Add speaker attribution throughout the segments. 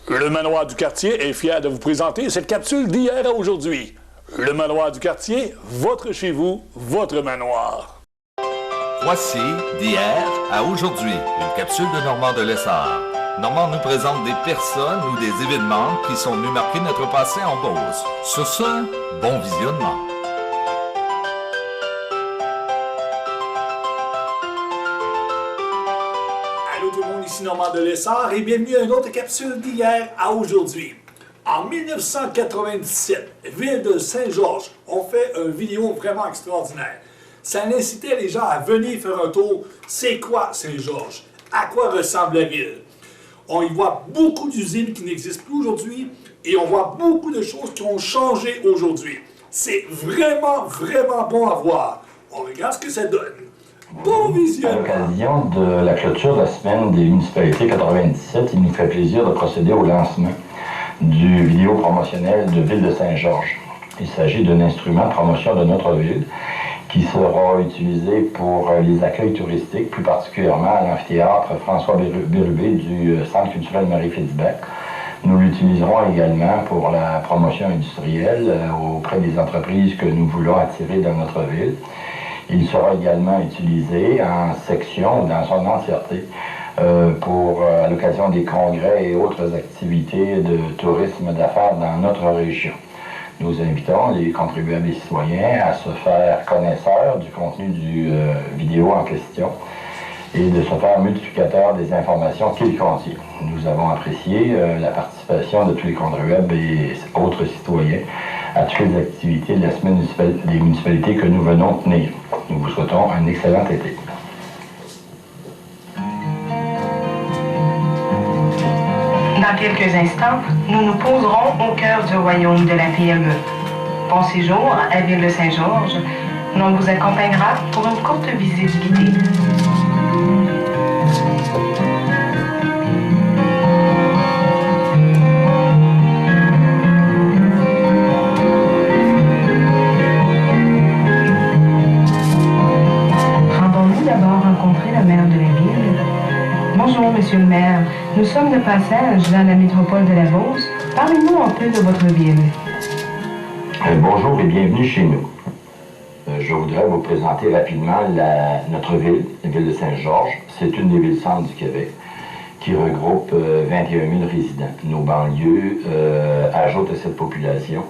Speaker 1: Le Manoir du Quartier est fier de vous présenter cette capsule d'hier à aujourd'hui. Le Manoir du Quartier, votre chez vous, votre manoir.
Speaker 2: Voici d'hier à aujourd'hui, une capsule de Normand de Lessard. Normand nous présente des personnes ou des événements qui sont venus marquer notre passé en Beauce. Sur ce, bon visionnement.
Speaker 1: Allô tout le monde, ici Normand de Lessard et bienvenue à une autre capsule d'hier à aujourd'hui. En 1997, ville de Saint-Georges, on fait une vidéo vraiment extraordinaire. Ça incitait les gens à venir faire un tour. C'est quoi Saint-Georges? À quoi ressemble la ville? On y voit beaucoup d'usines qui n'existent plus aujourd'hui et on voit beaucoup de choses qui ont changé aujourd'hui. C'est vraiment bon à voir. On regarde ce que ça donne. Bon visionnement!
Speaker 3: À l'occasion de la clôture de la semaine des municipalités 97, il nous fait plaisir de procéder au lancement du vidéo promotionnel de Ville de Saint-Georges. Il s'agit d'un instrument de promotion de notre ville qui sera utilisé pour les accueils touristiques, plus particulièrement à l'amphithéâtre François Bérubé du Centre culturel Marie-Fitzbach. Nous l'utiliserons également pour la promotion industrielle auprès des entreprises que nous voulons attirer dans notre ville. Il sera également utilisé en section dans son entièreté pour à l'occasion des congrès et autres activités de tourisme d'affaires dans notre région. Nous invitons les contribuables et citoyens à se faire connaisseurs du contenu du vidéo en question et de se faire multiplicateur des informations qu'il contient. Nous avons apprécié la participation de tous les contribuables et autres citoyens à toutes les activités de la semaine des municipalités que nous venons tenir. Nous vous souhaitons un excellent été.
Speaker 4: Dans quelques instants, nous nous poserons au cœur du royaume de la PME. Bon séjour à Ville de Saint-Georges. On vous accompagnera pour une courte visite guidée. Rendons-nous d'abord rencontrer le maire de la ville. Bonjour, monsieur le maire. Nous sommes de passage dans la métropole de la Beauce. Parlez-nous un peu de votre ville.
Speaker 3: Bonjour et bienvenue chez nous. Je voudrais vous présenter rapidement notre ville, la ville de Saint-Georges. C'est une des villes-centres du Québec qui regroupe 21 000 résidents. Nos banlieues ajoutent à cette population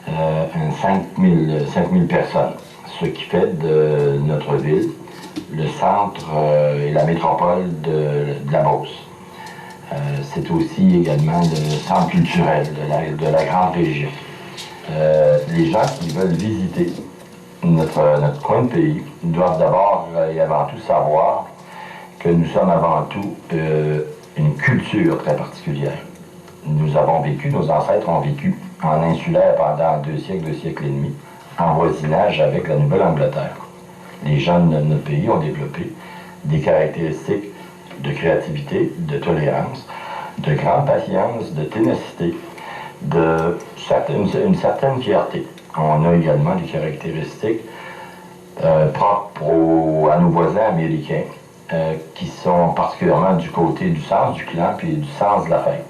Speaker 3: 5 000 personnes, ce qui fait de notre ville le centre et la métropole de la Beauce. C'est aussi également le centre culturel de la grande région. Les gens qui veulent visiter notre coin de pays doivent d'abord et avant tout savoir que nous sommes avant tout une culture très particulière. Nous avons vécu, nos ancêtres ont vécu en insulaire pendant 2 siècles et demi, en voisinage avec la Nouvelle-Angleterre. Les gens de notre pays ont développé des caractéristiques de créativité, de tolérance, de grande patience, de ténacité, une certaine fierté. On a également des caractéristiques propres à nos voisins américains qui sont particulièrement du côté du sens du clan puis du sens de la fête.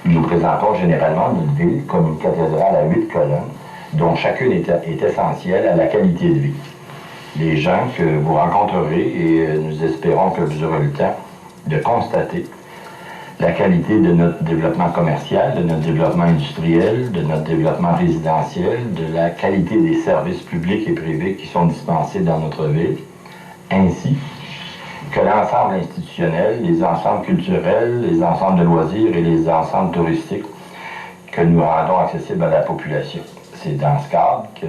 Speaker 3: Nous présentons généralement notre ville comme une cathédrale à 8 colonnes dont chacune est essentielle à la qualité de vie. Les gens que vous rencontrerez et nous espérons que vous aurez le temps de constater la qualité de notre développement commercial, de notre développement industriel, de notre développement résidentiel, de la qualité des services publics et privés qui sont dispensés dans notre ville, ainsi que l'ensemble institutionnel, les ensembles culturels, les ensembles de loisirs et les ensembles touristiques que nous rendons accessibles à la population. C'est dans ce cadre que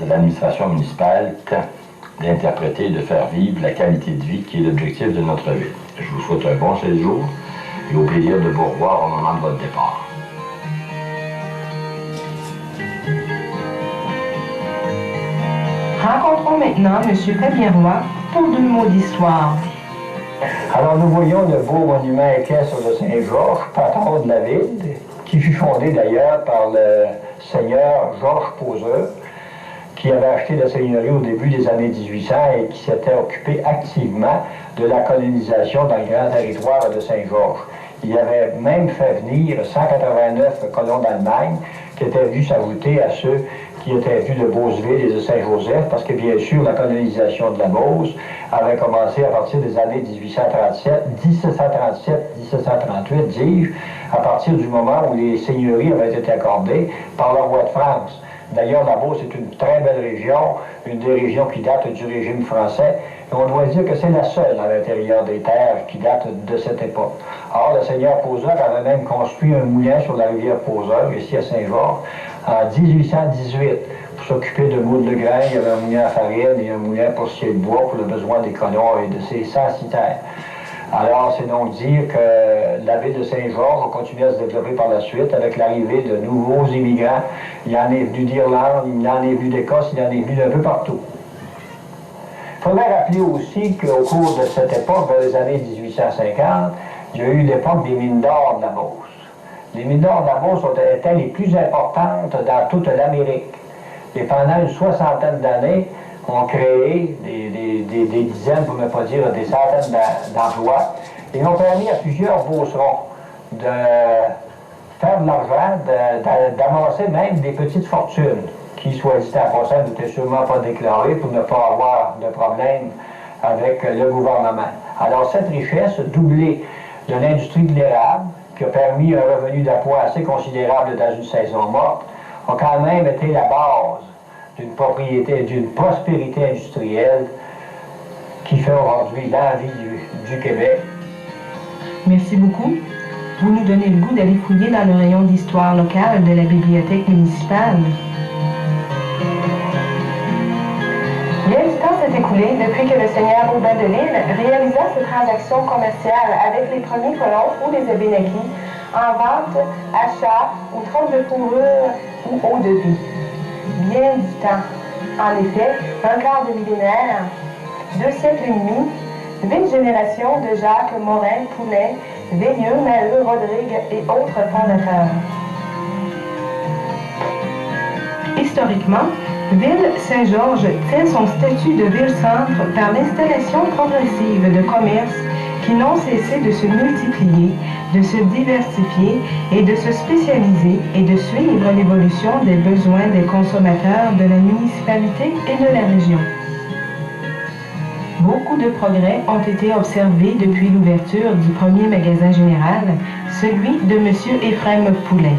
Speaker 3: l'administration municipale tend d'interpréter et de faire vivre la qualité de vie qui est l'objectif de notre ville. Je vous souhaite un bon séjour et au plaisir de vous revoir au moment de votre départ.
Speaker 4: Rencontrons maintenant M. Fabien Roy pour 2 mots d'histoire.
Speaker 5: Alors nous voyons le beau monument équestre de Saint-Georges, patron de la ville, qui fut fondé d'ailleurs par le seigneur Georges Poseur, qui avait acheté la seigneurie au début des années 1800 et qui s'était occupé activement de la colonisation dans le grand territoire de Saint-Georges. Il avait même fait venir 189 colons d'Allemagne qui étaient venus s'ajouter à ceux qui étaient venus de Beauceville et de Saint-Joseph, parce que bien sûr, la colonisation de la Beauce avait commencé à partir des années 1737, dis-je, à partir du moment où les seigneuries avaient été accordées par le roi de France. D'ailleurs, la Beauce est une très belle région, une des régions qui date du régime français, et on doit dire que c'est la seule à l'intérieur des terres qui date de cette époque. Or, le seigneur Pauzeur avait même construit un moulin sur la rivière Pauzeur, ici à Saint-Georges, en 1818, pour s'occuper de moules de grains. Il y avait un moulin à farine et un moulin pour scier le bois pour le besoin des colons et de ses censitaires. Alors, c'est donc dire que la ville de Saint-Georges a continué à se développer par la suite avec l'arrivée de nouveaux immigrants. Il y en est venu d'Irlande, il y en est venu d'Écosse, il y en est venu d'un peu partout. Il faudrait rappeler aussi qu'au cours de cette époque, vers les années 1850, il y a eu l'époque des mines d'or de la Beauce. Les mines d'or de la Beauce étaient les plus importantes dans toute l'Amérique. Et pendant une soixantaine d'années, ont créé des dizaines, pour ne pas dire des centaines d'emplois, et ont permis à plusieurs beaucerons de faire de l'argent, d'amasser même des petites fortunes, qui, soit dit en passant, n'étaient sûrement pas déclarées pour ne pas avoir de problème avec le gouvernement. Alors cette richesse, doublée de l'industrie de l'érable, qui a permis un revenu d'appoint assez considérable dans une saison morte, a quand même été la base d'une prospérité industrielle qui fait aujourd'hui l'envie du Québec.
Speaker 4: Merci beaucoup. Vous nous donnez le goût d'aller fouiller dans le rayon d'histoire locale de la bibliothèque municipale. Bien du temps s'est écoulé depuis que le seigneur Aubin de Lille réalisa ses transactions commerciales avec les premiers colons ou les Abénaquis en vente, achat ou troc de fourrure ou eau de vie. Bien du temps. En effet, un quart de millénaire, 2 siècles et demi, 8 générations de Jacques, Morin, Poulet, Veilleux, Maheu, Rodrigue et autres fondateurs. Historiquement, Ville-Saint-Georges tient son statut de ville-centre par l'installation progressive de commerces qui n'ont cessé de se multiplier, de se diversifier et de se spécialiser et de suivre l'évolution des besoins des consommateurs de la municipalité et de la région. Beaucoup de progrès ont été observés depuis l'ouverture du premier magasin général, celui de M. Ephraim Poulet.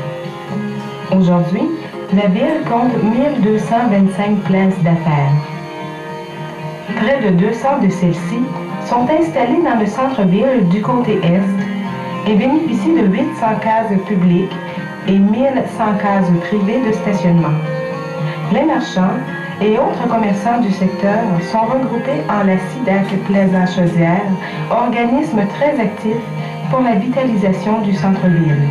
Speaker 4: Aujourd'hui, la ville compte 1225 places d'affaires. Près de 200 de celles-ci sont installées dans le centre-ville du côté est et bénéficient de 800 cases publiques et 1100 cases privées de stationnement. Les marchands et autres commerçants du secteur sont regroupés en la SIDAC Plaisant-Chaudière, organisme très actif pour la vitalisation du centre-ville.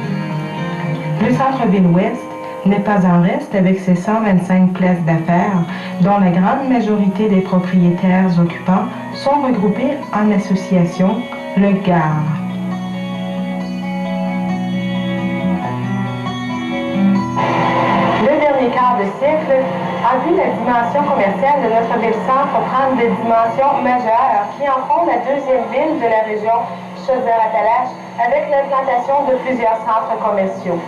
Speaker 4: Le centre-ville ouest n'est pas en reste avec ses 125 places d'affaires, dont la grande majorité des propriétaires occupants sont regroupés en association, le GAR. Le dernier quart de siècle a vu la dimension commerciale de notre ville-centre prendre des dimensions majeures qui en font la deuxième ville de la région Chaudière-Appalaches avec l'implantation de plusieurs centres commerciaux.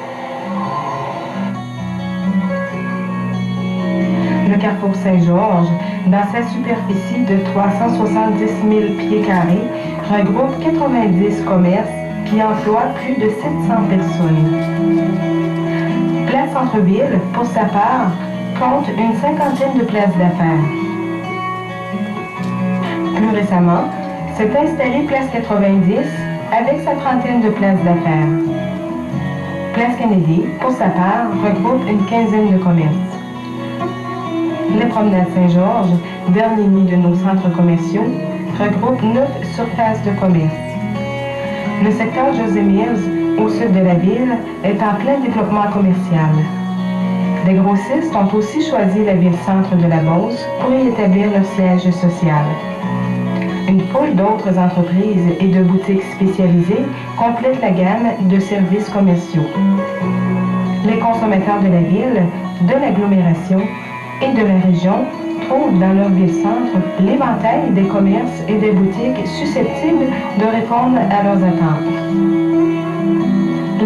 Speaker 4: Le carrefour Saint-Georges, dans sa superficie de 370 000 pieds carrés, regroupe 90 commerces qui emploient plus de 700 personnes. Place Centre-Ville, pour sa part, compte une cinquantaine de places d'affaires. Plus récemment, s'est installée Place 90 avec sa trentaine de places d'affaires. Place Kennedy, pour sa part, regroupe une quinzaine de commerces. Les promenades Saint-Georges, dernier nid de nos centres commerciaux, regroupe 9 surfaces de commerce. Le secteur José Mills, au sud de la ville, est en plein développement commercial. Les grossistes ont aussi choisi la ville-centre de la Beauce pour y établir leur siège social. Une foule d'autres entreprises et de boutiques spécialisées complètent la gamme de services commerciaux. Les consommateurs de la ville, de l'agglomération et de la région trouvent dans leur ville-centre l'éventail des commerces et des boutiques susceptibles de répondre à leurs attentes.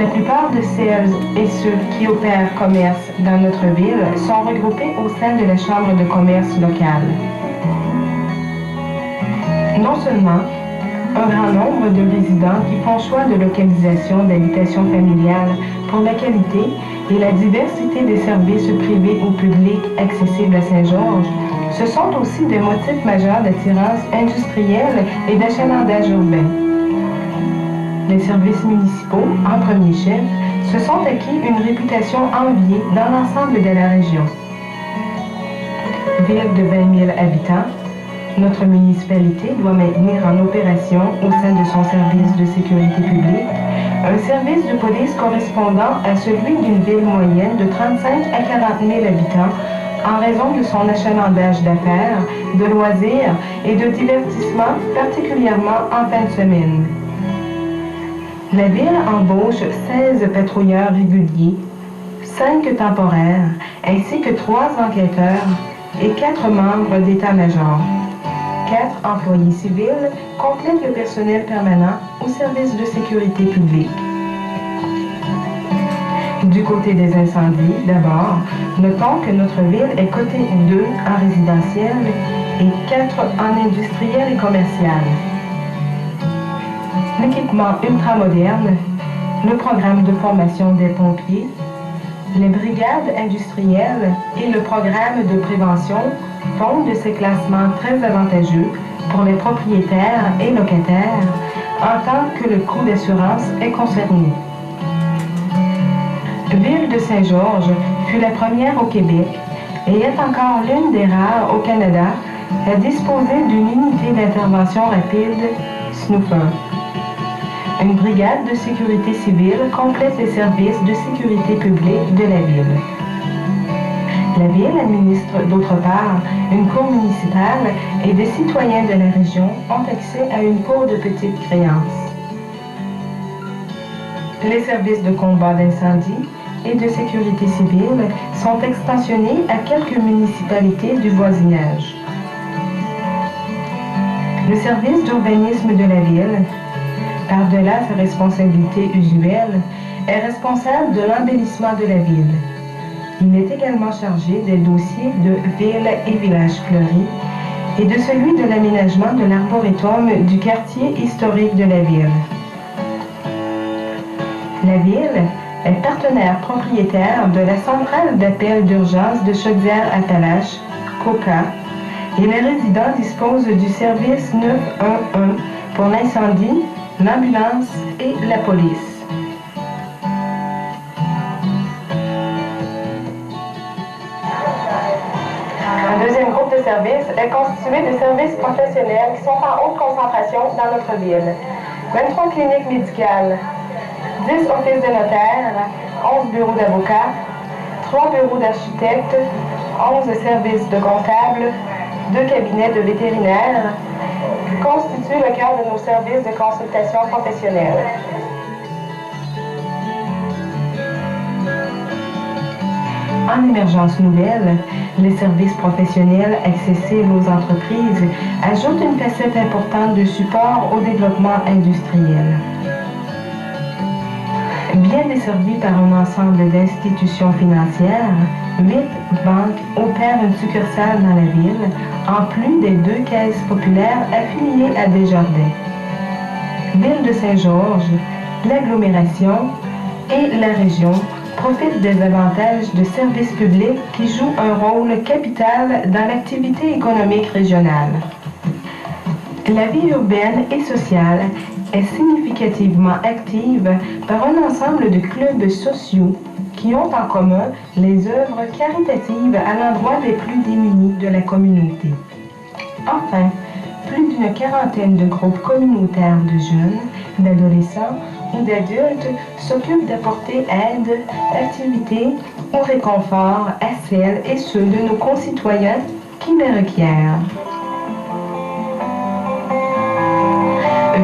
Speaker 4: La plupart de celles et ceux qui opèrent commerce dans notre ville sont regroupés au sein de la Chambre de commerce locale. Non seulement un grand nombre de résidents qui font choix de localisation d'habitation familiale pour la qualité et la diversité des services privés ou publics accessibles à Saint-Georges, ce sont aussi des motifs majeurs d'attirance industrielle et d'achalandage urbain. Les services municipaux, en premier chef, se sont acquis une réputation enviée dans l'ensemble de la région. Ville de 20 000 habitants, notre municipalité doit maintenir en opération au sein de son service de sécurité publique un service de police correspondant à celui d'une ville moyenne de 35 à 40 000 habitants en raison de son achalandage d'affaires, de loisirs et de divertissement, particulièrement en fin de semaine. La ville embauche 16 patrouilleurs réguliers, 5 temporaires, ainsi que 3 enquêteurs et 4 membres d'état-major. 4 employés civils complètent le personnel permanent au service de sécurité publique. Du côté des incendies, d'abord, notons que notre ville est cotée 2 en résidentiel et 4 en industriel et commercial. L'équipement ultramoderne, le programme de formation des pompiers, les brigades industrielles et le programme de prévention font de ces classements très avantageux pour les propriétaires et locataires en tant que le coût d'assurance est concerné. Ville de Saint-Georges fut la première au Québec et est encore l'une des rares au Canada à disposer d'une unité d'intervention rapide Snooper. Une brigade de sécurité civile complète les services de sécurité publique de la ville. La ville administre d'autre part une cour municipale et des citoyens de la région ont accès à une cour de petite créance. Les services de combat d'incendie et de sécurité civile sont extensionnés à quelques municipalités du voisinage. Le service d'urbanisme de la ville, par-delà sa responsabilité usuelle, est responsable de l'embellissement de la ville. Il est également chargé des dossiers de villes et villages fleuris et de celui de l'aménagement de l'arboretum du quartier historique de la ville. La ville est partenaire propriétaire de la centrale d'appel d'urgence de Chaudière-Appalaches, COCA, et les résidents disposent du service 911 pour l'incendie, l'ambulance et la police. Un deuxième groupe de services est constitué de services professionnels qui sont en haute concentration dans notre ville. 23 cliniques médicales, 10 offices de notaires, 11 bureaux d'avocats, 3 bureaux d'architectes, 11 services de comptables, 2 cabinets de vétérinaires, constituent le cœur de nos services de consultation professionnelle. En émergence nouvelle, les services professionnels accessibles aux entreprises ajoutent une facette importante de support au développement industriel. Bien desservis par un ensemble d'institutions financières, 8 banques opèrent une succursale dans la ville, en plus des 2 caisses populaires affiliées à Desjardins. Ville de Saint-Georges, l'agglomération et la région profitent des avantages de services publics qui jouent un rôle capital dans l'activité économique régionale. La vie urbaine et sociale est significativement active par un ensemble de clubs sociaux qui ont en commun les œuvres caritatives à l'endroit des plus démunis de la communauté. Enfin, plus d'une quarantaine de groupes communautaires de jeunes, d'adolescents ou d'adultes s'occupent d'apporter aide, activité ou réconfort à celles et ceux de nos concitoyens qui les requièrent.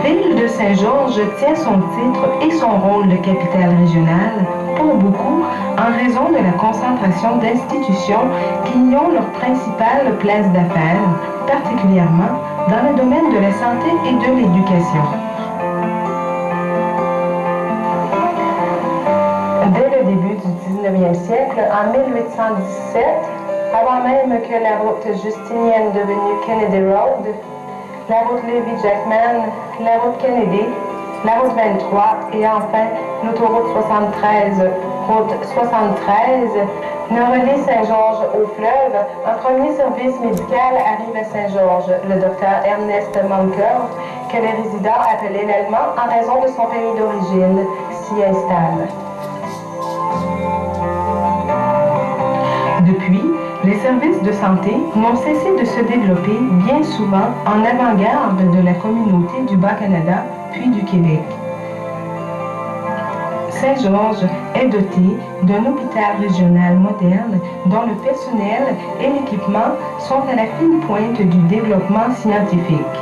Speaker 4: Ville de Saint-Georges tient son titre et son rôle de capitale régionale, pour beaucoup, en raison de la concentration d'institutions qui y ont leur principale place d'affaires, particulièrement dans le domaine de la santé et de l'éducation. du 19e siècle, en 1817, avant même que la route justinienne devenue Kennedy Road, la route Lévis-Jackman, la route Kennedy, la route 23 et enfin l'autoroute 73, route 73, ne relie Saint-Georges au fleuve. Un premier service médical arrive à Saint-Georges. Le docteur Ernest Mankert, que les résidents appelaient l'Allemand en raison de son pays d'origine, s'y installe. Depuis, les services de santé n'ont cessé de se développer bien souvent en avant-garde de la communauté du Bas-Canada puis du Québec. Saint-Georges est doté d'un hôpital régional moderne dont le personnel et l'équipement sont à la fine pointe du développement scientifique.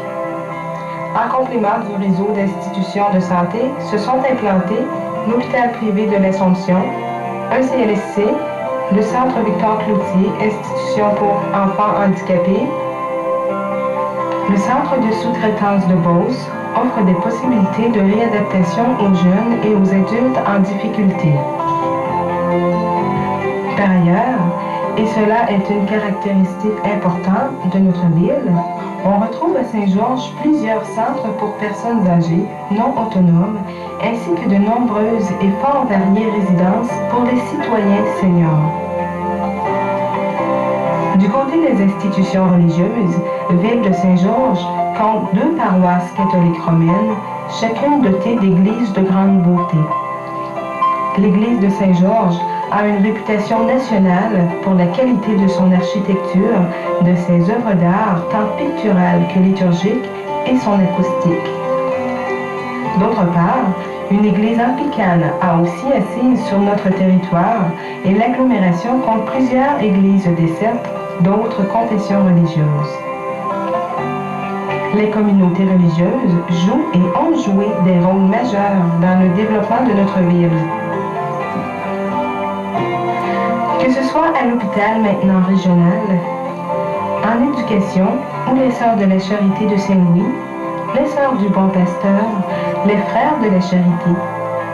Speaker 4: En complément du réseau d'institutions de santé, se sont implantés l'hôpital privé de l'Assomption, un CLSC, le Centre Victor Cloutier, institution pour enfants handicapés, le Centre de sous-traitance de Beauce offre des possibilités de réadaptation aux jeunes et aux adultes en difficulté. Par ailleurs, et cela est une caractéristique importante de notre ville, on retrouve à Saint-Georges plusieurs centres pour personnes âgées, non autonomes, ainsi que de nombreuses et fort variées résidences pour les citoyens seniors. Du côté des institutions religieuses, Ville de Saint-Georges compte 2 paroisses catholiques romaines, chacune dotée d'églises de grande beauté. L'église de Saint-Georges a une réputation nationale pour la qualité de son architecture, de ses œuvres d'art, tant picturales que liturgiques, et son acoustique. D'autre part, une église anglicane a aussi assise sur notre territoire et l'agglomération compte plusieurs églises désertes d'autres confessions religieuses. Les communautés religieuses jouent et ont joué des rôles majeurs dans le développement de notre ville. Que ce soit à l'hôpital maintenant régional, en éducation ou les Sœurs de la Charité de Saint-Louis, les Sœurs du Bon Pasteur, les Frères de la Charité,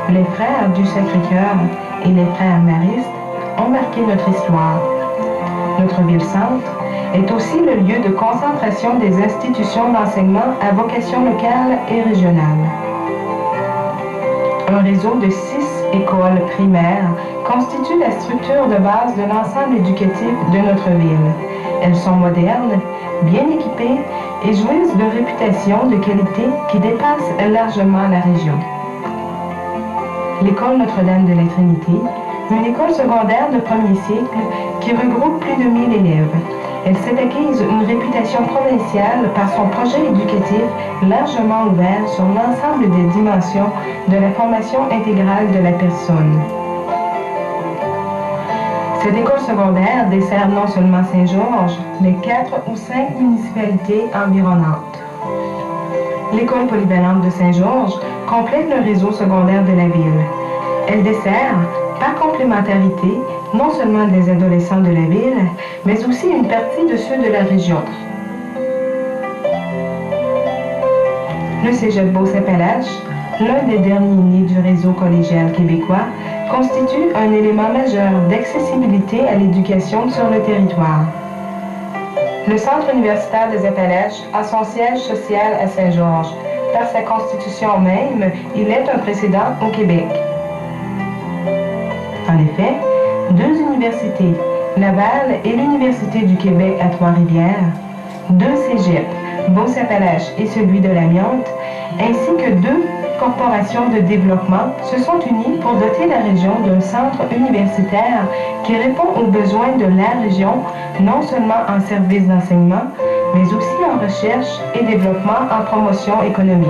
Speaker 4: les Frères du Sacré-Cœur et les Frères Maristes ont marqué notre histoire. Notre ville-centre est aussi le lieu de concentration des institutions d'enseignement à vocation locale et régionale. Un réseau de 6 écoles primaires constitue la structure de base de l'ensemble éducatif de notre ville. Elles sont modernes, bien équipées et jouissent de réputation de qualité qui dépasse largement la région. L'école Notre-Dame de la Trinité, une école secondaire de premier cycle qui regroupe plus de 1000 élèves. Elle s'est acquise une réputation provinciale par son projet éducatif largement ouvert sur l'ensemble des dimensions de la formation intégrale de la personne. Cette école secondaire dessert non seulement Saint-Georges, mais 4 ou 5 municipalités environnantes. L'école polyvalente de Saint-Georges complète le réseau secondaire de la ville. Elle dessert, par complémentarité, non seulement des adolescents de la ville, mais aussi une partie de ceux de la région. Le Cégep Beauce-Appalaches, l'un des derniers nés du réseau collégial québécois, constitue un élément majeur d'accessibilité à l'éducation sur le territoire. Le Centre universitaire des Appalaches a son siège social à Saint-Georges. Par sa constitution même, il est un précédent au Québec. En effet, 2 universités, Laval et l'Université du Québec à Trois-Rivières, 2 cégeps, Beauce-Appalaches et celui de l'Amiante, ainsi que 2 corporations de développement se sont unies pour doter la région d'un centre universitaire qui répond aux besoins de la région, non seulement en services d'enseignement, mais aussi en recherche et développement en promotion économique.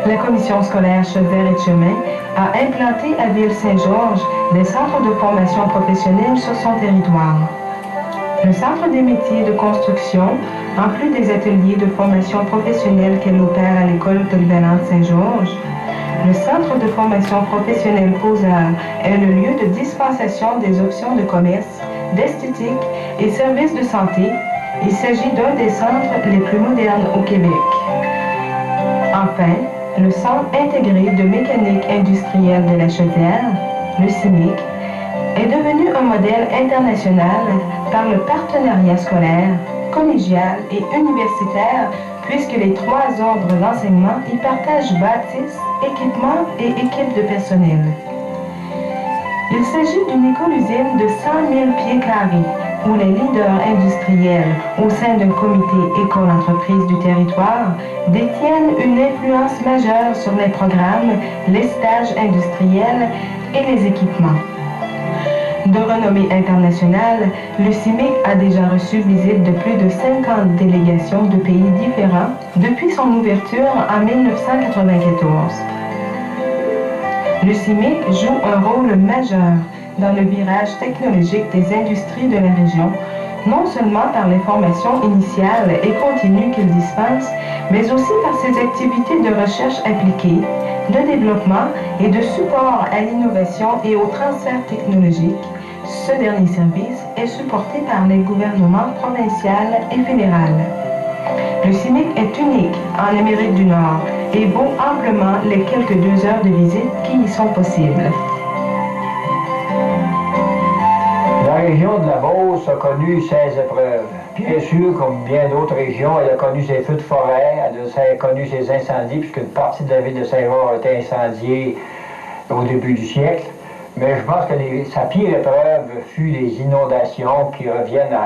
Speaker 4: La commission scolaire Chaudière et Chemin a implanté à Ville-Saint-Georges des centres de formation professionnelle sur son territoire. Le Centre des métiers de construction, en plus des ateliers de formation professionnelle qu'elle opère à l'école polyvalente Saint-Georges, le Centre de formation professionnelle Poseur est le lieu de dispensation des options de commerce, d'esthétique et services de santé. Il s'agit d'un des centres les plus modernes au Québec. Enfin, le Centre intégré de mécanique industrielle de la Chaudière, le CIMIC, est devenu un modèle international par le partenariat scolaire, collégial et universitaire, puisque les 3 ordres d'enseignement y partagent bâtisses, équipements et équipes de personnel. Il s'agit d'une école-usine de 100 000 pieds carrés, où les leaders industriels au sein d'un comité école-entreprise du territoire détiennent une influence majeure sur les programmes, les stages industriels et les équipements. De renommée internationale, le CIMIC a déjà reçu visite de plus de 50 délégations de pays différents depuis son ouverture en 1994. Le CIMIC joue un rôle majeur dans le virage technologique des industries de la région, non seulement par les formations initiales et continues qu'il dispense, mais aussi par ses activités de recherche appliquée, de développement et de support à l'innovation et au transfert technologique. Ce dernier service est supporté par les gouvernements provincial et fédéral. Le CIMIC est unique en Amérique du Nord et vaut amplement les quelques 2 heures de visite qui y sont possibles.
Speaker 5: La région de la Beauce a connu 16 épreuves. Bien sûr, comme bien d'autres régions, elle a connu ses feux de forêt, elle a connu ses incendies, puisqu'une partie de la ville de Saint-Roch a été incendiée au début du siècle. Mais je pense que sa pire épreuve fut les inondations qui reviennent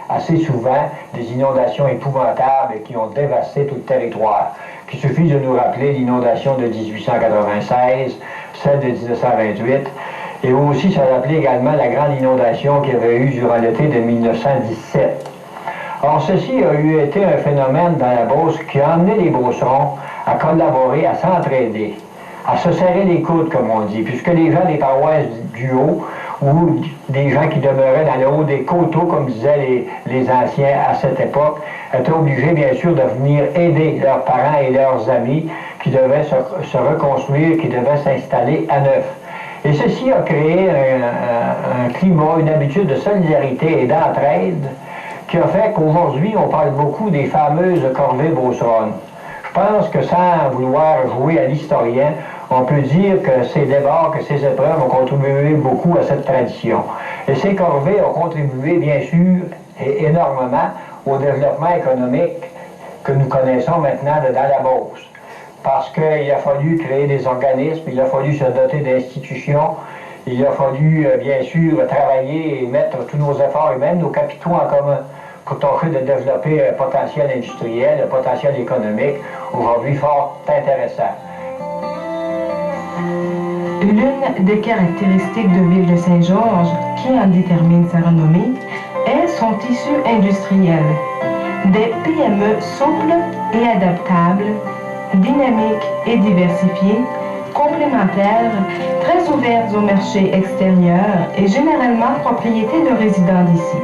Speaker 5: assez souvent, des inondations épouvantables qui ont dévasté tout le territoire. Il suffit de nous rappeler l'inondation de 1896, celle de 1928, et aussi se rappeler également la grande inondation qu'il y avait eu durant l'été de 1917. Or, ceci a été un phénomène dans la Beauce qui a amené les Beaucerons à collaborer, à s'entraider, à se serrer les coudes, comme on dit, puisque les gens des paroisses du Haut, ou des gens qui demeuraient dans le haut des coteaux, comme disaient les anciens à cette époque, étaient obligés, bien sûr, de venir aider leurs parents et leurs amis qui devaient se reconstruire, qui devaient s'installer à neuf. Et ceci a créé un climat, une habitude de solidarité et d'entraide qui a fait qu'aujourd'hui, on parle beaucoup des fameuses corvées beauceronnes. Je pense que sans vouloir jouer à l'historien, on peut dire que ces débats, que ces épreuves ont contribué beaucoup à cette tradition. Et ces corvées ont contribué, bien sûr, et énormément au développement économique que nous connaissons maintenant dans la Beauce. Parce qu'il a fallu créer des organismes, il a fallu se doter d'institutions, il a fallu, bien sûr, travailler et mettre tous nos efforts et même nos capitaux en commun pour tenter de développer un potentiel industriel, un potentiel économique, aujourd'hui fort intéressant.
Speaker 4: L'une des caractéristiques de Ville de Saint-Georges qui en détermine sa renommée est son tissu industriel. Des PME souples et adaptables, dynamiques et diversifiées, complémentaires, très ouvertes au marché extérieur et généralement propriété de résidents d'ici.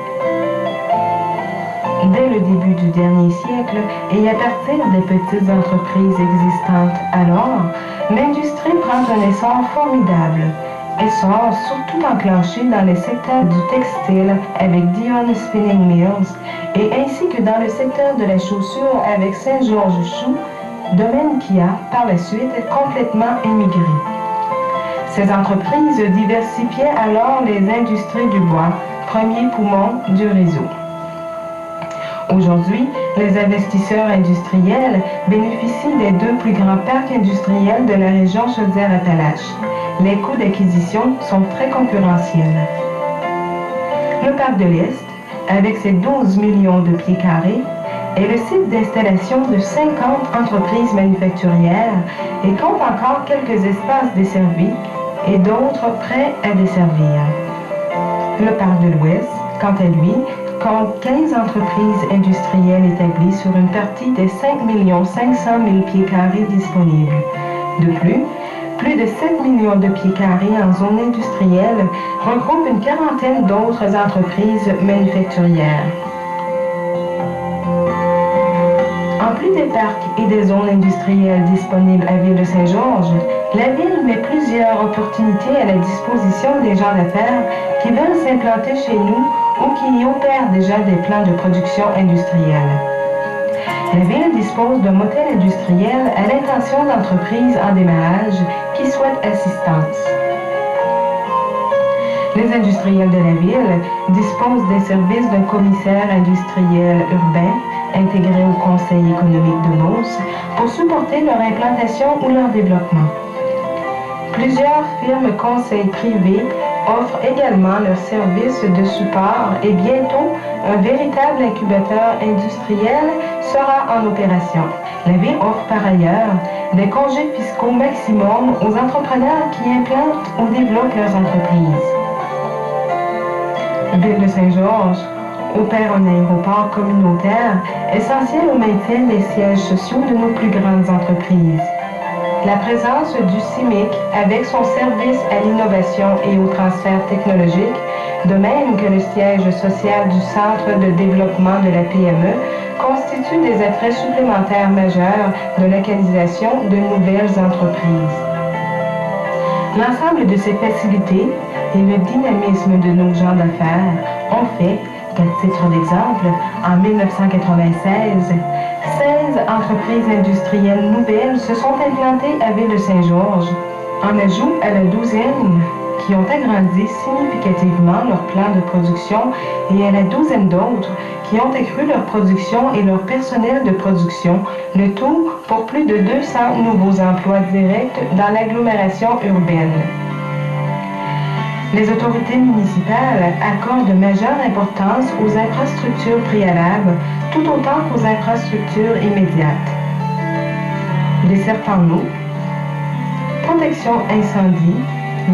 Speaker 4: Dès le début du dernier siècle et à partir des petites entreprises existantes alors, l'industrie prend un essor formidable. Essor surtout enclenché dans les secteurs du textile avec Dion Spinning Mills et ainsi que dans le secteur de la chaussure avec Saint-Georges-Chou, domaine qui a, par la suite, complètement émigré. Ces entreprises diversifiaient alors les industries du bois, premier poumon du réseau. Aujourd'hui, les investisseurs industriels bénéficient des 2 plus grands parcs industriels de la région Chaudière-Appalaches. Les coûts d'acquisition sont très concurrentiels. Le parc de l'Est, avec ses 12 millions de pieds carrés, est le site d'installation de 50 entreprises manufacturières et compte encore quelques espaces desservis et d'autres prêts à desservir. Le parc de l'Ouest, quant à lui, compte 15 entreprises industrielles établies sur une partie des 5 500 000 pieds carrés disponibles. De plus de 7 millions de pieds carrés en zone industrielle regroupent une quarantaine d'autres entreprises manufacturières. En plus des parcs et des zones industrielles disponibles à Ville de Saint-Georges, la ville met plusieurs opportunités à la disposition des gens d'affaires qui veulent s'implanter chez nous ou qui y opèrent déjà des plans de production industrielle. La ville dispose d'un motel industriel à l'intention d'entreprises en démarrage qui souhaitent assistance. Les industriels de la ville disposent des services d'un commissaire industriel urbain intégré au Conseil économique de Beauce pour supporter leur implantation ou leur développement. Plusieurs firmes conseils privés offrent également leurs services de support et bientôt, un véritable incubateur industriel sera en opération. La ville offre par ailleurs des congés fiscaux maximum aux entrepreneurs qui implantent ou développent leurs entreprises. Ville de Saint-Georges opère un aéroport communautaire essentiel au maintien des sièges sociaux de nos plus grandes entreprises. La présence du CIMIC, avec son service à l'innovation et au transfert technologique, de même que le siège social du Centre de développement de la PME, constituent des attraits supplémentaires majeurs de localisation de nouvelles entreprises. L'ensemble de ces facilités et le dynamisme de nos gens d'affaires ont fait qu'à titre d'exemple, en 1996, 16 entreprises industrielles nouvelles se sont implantées à Ville-de-Saint-Georges, en ajout à la douzaine qui ont agrandi significativement leur plan de production et à la douzaine d'autres qui ont accru leur production et leur personnel de production, le tout pour plus de 200 nouveaux emplois directs dans l'agglomération urbaine. Les autorités municipales accordent de majeure importance aux infrastructures préalables tout autant qu'aux infrastructures immédiates. Desserte en eau, protection incendie,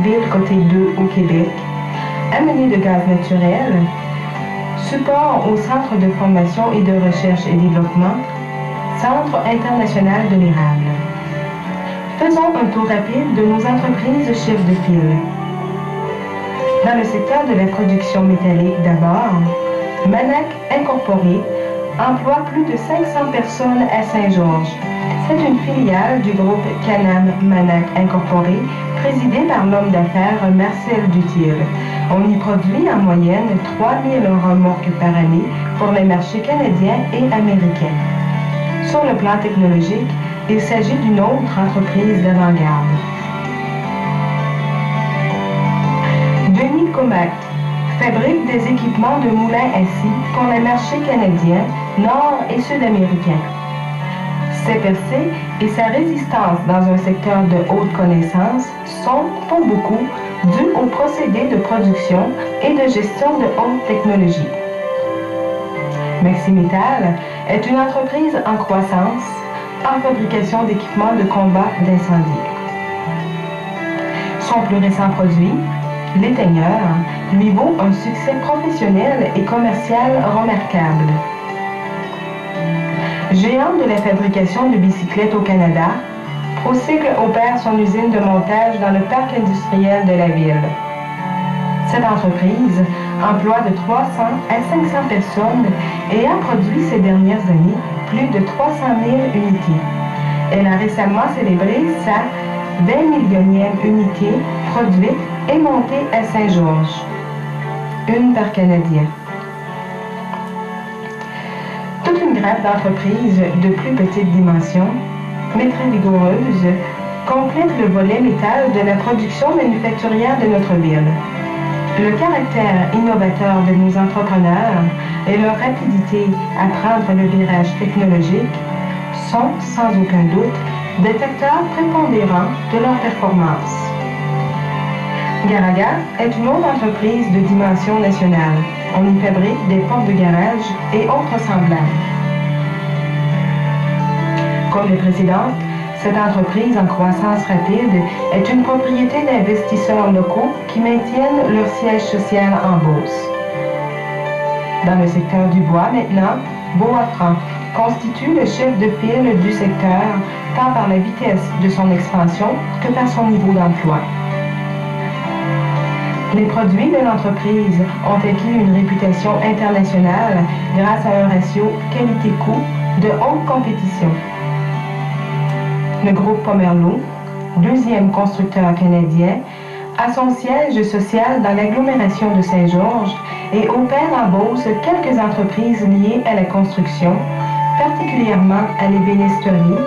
Speaker 4: ville côté 2 au Québec, amenée de gaz naturel, support au Centre de formation et de recherche et développement, Centre international de l'érable. Faisons un tour rapide de nos entreprises chefs de file. Dans le secteur de la production métallique d'abord, Manac Incorporé emploie plus de 500 personnes à Saint-Georges. C'est une filiale du groupe Canam Manac Incorporé, présidée par l'homme d'affaires Marcel Dutil. On y produit en moyenne 3000 remorques par année pour les marchés canadiens et américains. Sur le plan technologique, il s'agit d'une autre entreprise d'avant-garde. Denis Comac fabrique des équipements de moulins à scie pour les marchés canadiens, nord- et sud-américains. Ses percées et sa résistance dans un secteur de haute connaissance sont, pour beaucoup, dues aux procédés de production et de gestion de haute technologie. Maximétal est une entreprise en croissance en fabrication d'équipements de combat d'incendie. Son plus récent produit, l'éteigneur, lui vaut un succès professionnel et commercial remarquable. Géant de la fabrication de bicyclettes au Canada, Procycle opère son usine de montage dans le parc industriel de la ville. Cette entreprise emploie de 300 à 500 personnes et a produit ces dernières années plus de 300 000 unités. Elle a récemment célébré sa 20 millionième unité produite et montée à Saint-Georges. Une par Canadien. Toute une grappe d'entreprises de plus petite dimension, mais très vigoureuse, complète le volet métal de la production manufacturière de notre ville. Le caractère innovateur de nos entrepreneurs et leur rapidité à prendre le virage technologique sont, sans aucun doute, des facteurs prépondérants de leur performance. Garaga est une autre entreprise de dimension nationale. On y fabrique des portes de garage et autres semblables. Comme les précédentes, cette entreprise en croissance rapide est une propriété d'investisseurs locaux qui maintiennent leur siège social en Beauce. Dans le secteur du bois maintenant, Bois-Franc constitue le chef de file du secteur tant par la vitesse de son expansion que par son niveau d'emploi. Les produits de l'entreprise ont acquis une réputation internationale grâce à un ratio qualité-coût de haute compétition. Le groupe Pomerleau, deuxième constructeur canadien, a son siège social dans l'agglomération de Saint-Georges et opère en Beauce quelques entreprises liées à la construction, particulièrement à l'ébénisterie,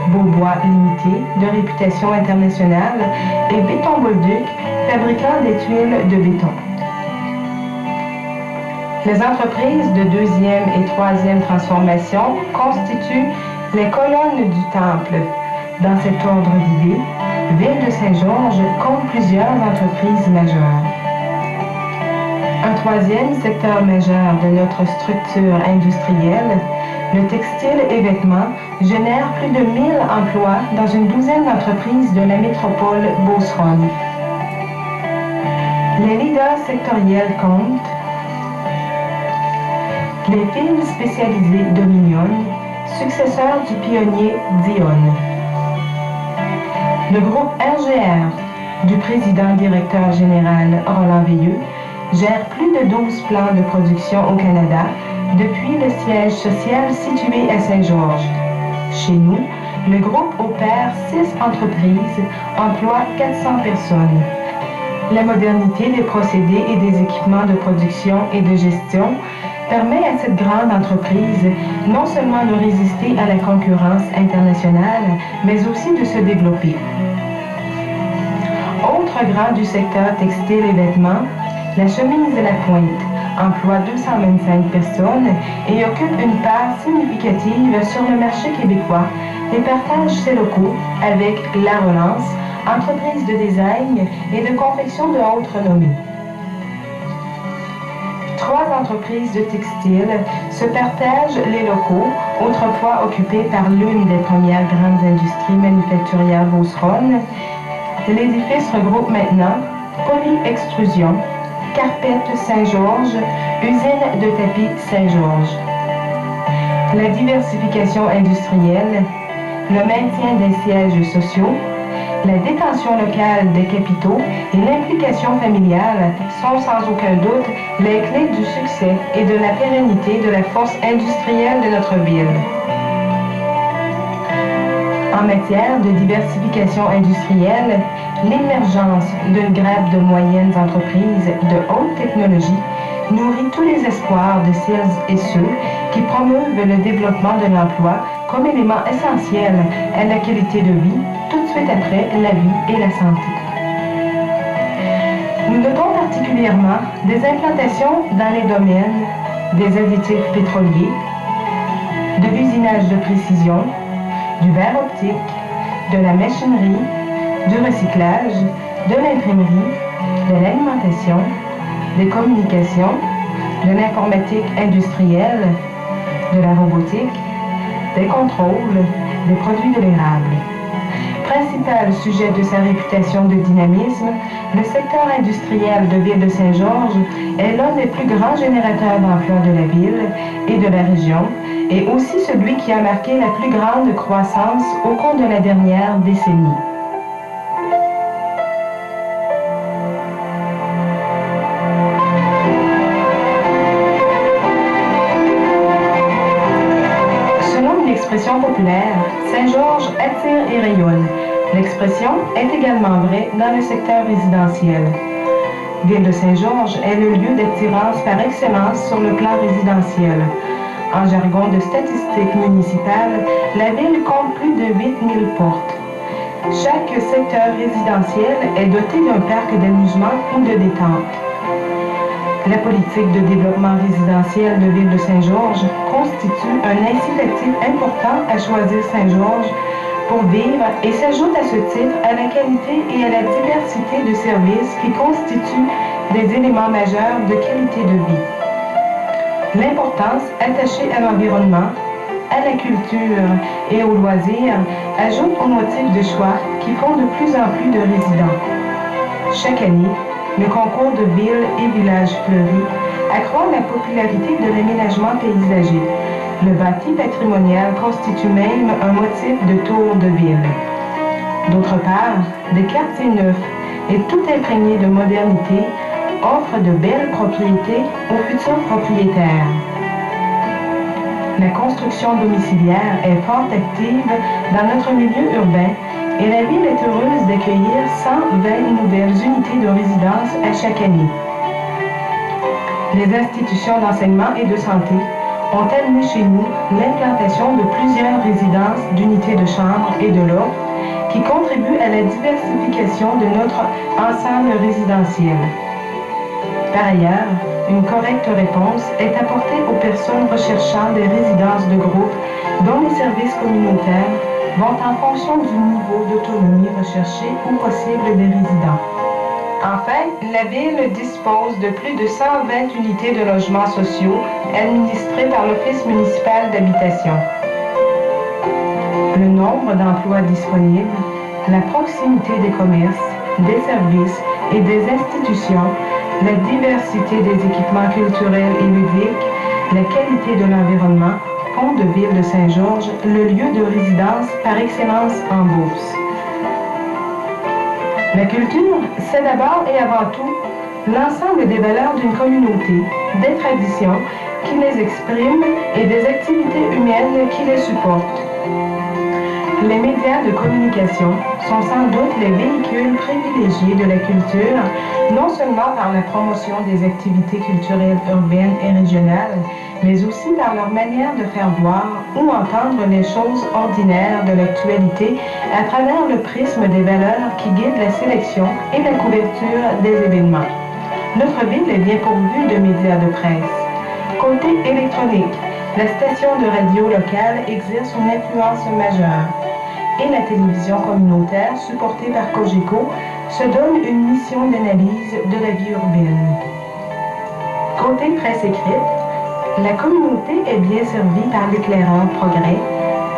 Speaker 4: Beaubois Limité, de réputation internationale, et Béton Bolduc, fabricant des tuiles de béton. Les entreprises de deuxième et troisième transformation constituent les colonnes du temple. Dans cet ordre d'idées, Ville de Saint-Georges compte plusieurs entreprises majeures. Un troisième secteur majeur de notre structure industrielle, le textile et vêtements, génère plus de 1000 emplois dans une douzaine d'entreprises de la métropole beauceronne. Les leaders sectoriels comptent les fils spécialisés Dominion, successeur du pionnier Dionne. Le groupe RGR du président-directeur général Roland Veilleux gère plus de 12 plans de production au Canada depuis le siège social situé à Saint-Georges. Chez nous, le groupe opère 6 entreprises, emploie 400 personnes. La modernité des procédés et des équipements de production et de gestion permet à cette grande entreprise non seulement de résister à la concurrence internationale, mais aussi de se développer. Autre grand du secteur textile et vêtements, la chemise de la Pointe emploie 225 personnes et occupe une part significative sur le marché québécois et partage ses locaux avec La Relance, entreprise de design et de confection de haute renommée. 3 entreprises de textile se partagent les locaux, autrefois occupés par l'une des premières grandes industries manufacturières beauceronnes. L'édifice regroupe maintenant Poly-Extrusion, Carpette Saint-Georges, Usine de tapis Saint-Georges. La diversification industrielle, le maintien des sièges sociaux, la détention locale des capitaux et l'implication familiale sont sans aucun doute les clés du succès et de la pérennité de la force industrielle de notre ville. En matière de diversification industrielle, l'émergence d'une grève de moyennes entreprises de haute technologie nourrit tous les espoirs de celles et ceux qui promeuvent le développement de l'emploi comme élément essentiel à la qualité de vie, tout de suite après la vie et la santé. Nous notons particulièrement des implantations dans les domaines des additifs pétroliers, de l'usinage de précision, du verre optique, de la machinerie, du recyclage, de l'imprimerie, de l'alimentation, des communications, de l'informatique industrielle, de la robotique, des contrôles, des produits de l'érable. Principal sujet de sa réputation de dynamisme, le secteur industriel de Ville de Saint-Georges est l'un des plus grands générateurs d'emplois de la ville et de la région, et aussi celui qui a marqué la plus grande croissance au cours de la dernière décennie. Expression populaire, Saint-Georges attire et rayonne. L'expression est également vraie dans le secteur résidentiel. Ville de Saint-Georges est le lieu d'attirance par excellence sur le plan résidentiel. En jargon de statistiques municipales, la ville compte plus de 8000 portes. Chaque secteur résidentiel est doté d'un parc d'amusement ou de détente. La politique de développement résidentiel de Ville de Saint-Georges constitue un incitatif important à choisir Saint-Georges pour vivre et s'ajoute à ce titre à la qualité et à la diversité de services qui constituent des éléments majeurs de qualité de vie. L'importance attachée à l'environnement, à la culture et aux loisirs ajoute aux motifs de choix qui font de plus en plus de résidents. Chaque année, le concours de villes et villages fleuris accroît la popularité de l'aménagement paysager. Le bâti patrimonial constitue même un motif de tour de ville. D'autre part, des quartiers neufs et tout imprégnés de modernité offrent de belles propriétés aux futurs propriétaires. La construction domiciliaire est fort active dans notre milieu urbain et la ville est heureuse d'accueillir 120 nouvelles unités de résidence à chaque année. Les institutions d'enseignement et de santé ont amené chez nous l'implantation de plusieurs résidences d'unités de chambre et de lots qui contribuent à la diversification de notre ensemble résidentiel. Par ailleurs, une correcte réponse est apportée aux personnes recherchant des résidences de groupe dont les services communautaires vont en fonction du niveau d'autonomie recherché ou possible des résidents. Enfin, la Ville dispose de plus de 120 unités de logements sociaux administrées par l'Office municipal d'habitation. Le nombre d'emplois disponibles, la proximité des commerces, des services et des institutions, la diversité des équipements culturels et ludiques, la qualité de l'environnement font de Ville de Saint-Georges le lieu de résidence par excellence en Beauce. La culture, c'est d'abord et avant tout l'ensemble des valeurs d'une communauté, des traditions qui les expriment et des activités humaines qui les supportent. Les médias de communication sont sans doute les véhicules privilégiés de la culture, non seulement par la promotion des activités culturelles urbaines et régionales, mais aussi par leur manière de faire voir ou entendre les choses ordinaires de l'actualité à travers le prisme des valeurs qui guident la sélection et la couverture des événements. Notre ville est bien pourvue de médias de presse. Côté électronique, la station de radio locale exerce une influence majeure et la télévision communautaire, supportée par Cogeco, se donne une mission d'analyse de la vie urbaine. Côté presse écrite, la communauté est bien servie par l'éclaireur Progrès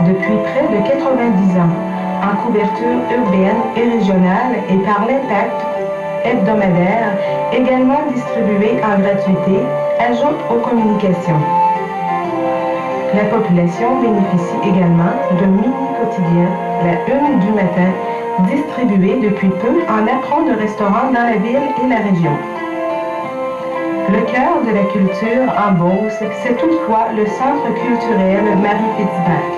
Speaker 4: depuis près de 90 ans, en couverture urbaine et régionale et par l'Impact hebdomadaire, également distribué en gratuité, ajoute aux communications. La population bénéficie également de mini-quotidiens, la une du matin, distribuée depuis peu en apron de restaurants dans la ville et la région. Le cœur de la culture en Beauce, c'est toutefois le Centre culturel Marie-Fitzbach.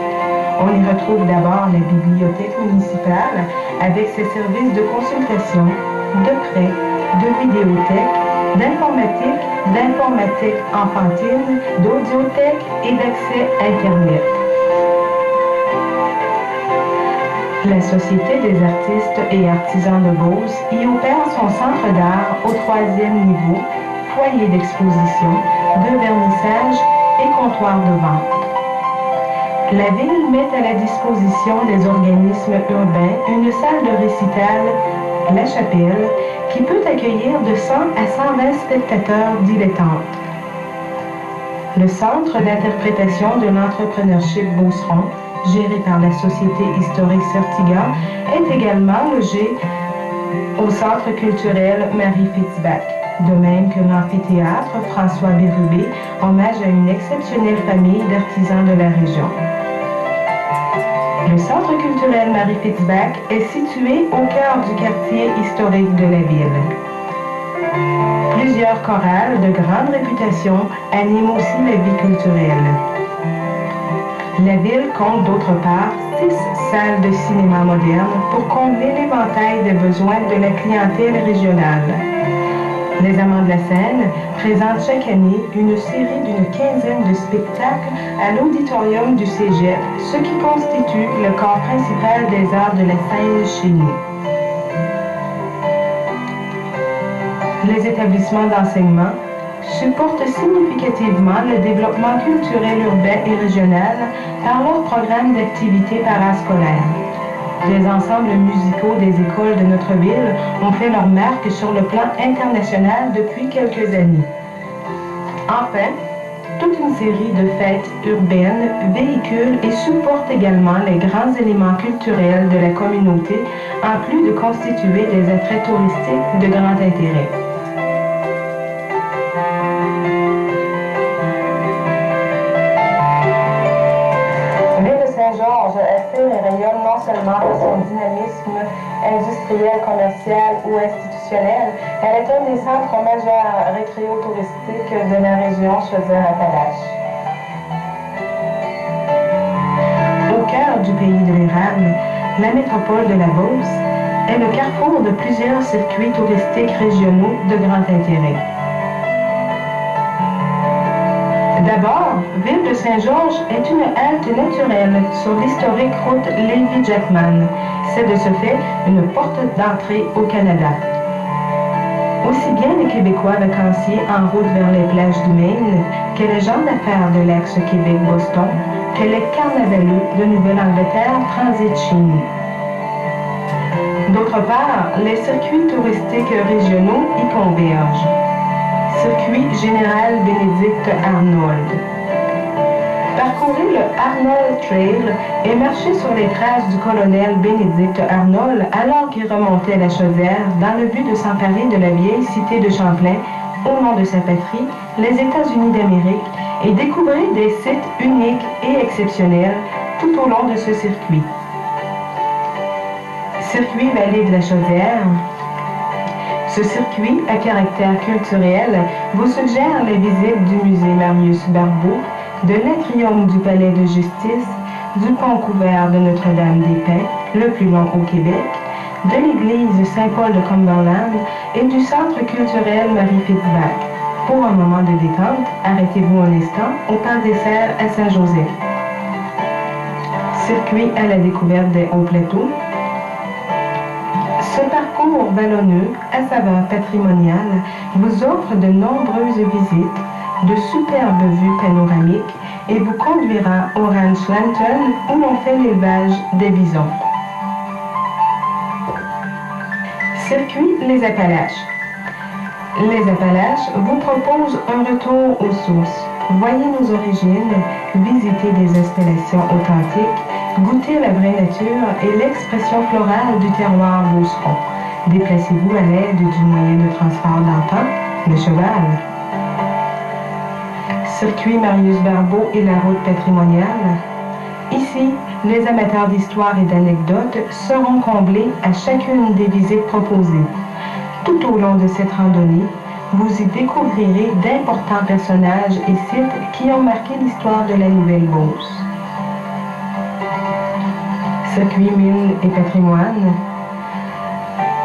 Speaker 4: On y retrouve d'abord la bibliothèque municipale avec ses services de consultation, de prêt, de vidéothèque, d'informatique enfantine, d'audiothèque et d'accès Internet. La Société des artistes et artisans de Beauce y opère son centre d'art au 3e niveau, foyer d'exposition, de vernissage et comptoir de vente. La Ville met à la disposition des organismes urbains une salle de récital, La Chapelle, qui peut accueillir de 100 à 120 spectateurs dilettantes. Le Centre d'interprétation de l'entrepreneurship Beauceron, géré par la Société historique Certigan, est également logé au Centre culturel Marie-Fitzbach, de même que l'amphithéâtre François Bérubé, hommage à une exceptionnelle famille d'artisans de la région. Le Centre culturel Marie-Fitzbach est situé au cœur du quartier historique de la ville. Plusieurs chorales de grande réputation animent aussi la vie culturelle. La ville compte d'autre part 6 salles de cinéma moderne pour combler l'éventail des besoins de la clientèle régionale. Les Amants de la Seine présentent chaque année une série d'une quinzaine de spectacles à l'auditorium du Cégep, ce qui constitue le corps principal des arts de la scène chez nous. Les établissements d'enseignement supportent significativement le développement culturel urbain et régional par leur programme d'activités parascolaires. Les ensembles musicaux des écoles de notre ville ont fait leur marque sur le plan international depuis quelques années. Enfin, toute une série de fêtes urbaines véhiculent et supportent également les grands éléments culturels de la communauté, en plus de constituer des attraits touristiques de grand intérêt. Rayonne non seulement par son dynamisme industriel, commercial ou institutionnel, elle est un des centres majeurs récréotouristiques de la région Chaudière-Appalaches. Au cœur du pays de l'érable, la métropole de la Beauce est le carrefour de plusieurs circuits touristiques régionaux de grand intérêt. D'abord, Ville de Saint-Georges est une halte naturelle sur l'historique route Lévis-Jackman. C'est de ce fait une porte d'entrée au Canada. Aussi bien les Québécois vacanciers en route vers les plages du Maine que les gens d'affaires de l'ex-Québec-Boston, que les carnavaleux de Nouvelle-Angleterre transitent chez nous. D'autre part, les circuits touristiques régionaux y convergent. Circuit général Bénédicte Arnold. Parcourir le Arnold Trail et marcher sur les traces du colonel Bénédicte Arnold alors qu'il remontait la Chaudière dans le but de s'emparer de la vieille cité de Champlain au nom de sa patrie, les États-Unis d'Amérique, et découvrir des sites uniques et exceptionnels tout au long de ce circuit. Circuit Vallée de la Chaudière. Ce circuit à caractère culturel vous suggère les visites du musée Marius Barbeau, de l'atrium du Palais de Justice, du pont couvert de Notre-Dame-des-Pins, le plus long au Québec, de l'église Saint-Paul de Cumberland et du centre culturel Marie-Fitzbach. Pour un moment de détente, arrêtez-vous un instant au Parc des Serres à Saint-Joseph. Circuit à la découverte des hauts plateaux. Ce parcours vallonneux à saveur patrimoniale vous offre de nombreuses visites, de superbes vues panoramiques et vous conduira au Ranch Lanton où l'on fait l'élevage des bisons. Circuit Les Appalaches. Les Appalaches vous proposent un retour aux sources. Voyez nos origines, visitez des installations authentiques, goûtez la vraie nature et l'expression florale du terroir beauceron. Déplacez-vous à l'aide du moyen de transport d'antan, le cheval. Circuit Marius Barbeau et la route patrimoniale. Ici, les amateurs d'histoire et d'anecdotes seront comblés à chacune des visites proposées. Tout au long de cette randonnée, vous y découvrirez d'importants personnages et sites qui ont marqué l'histoire de la Nouvelle-Beauce. Circuit Mines et patrimoine.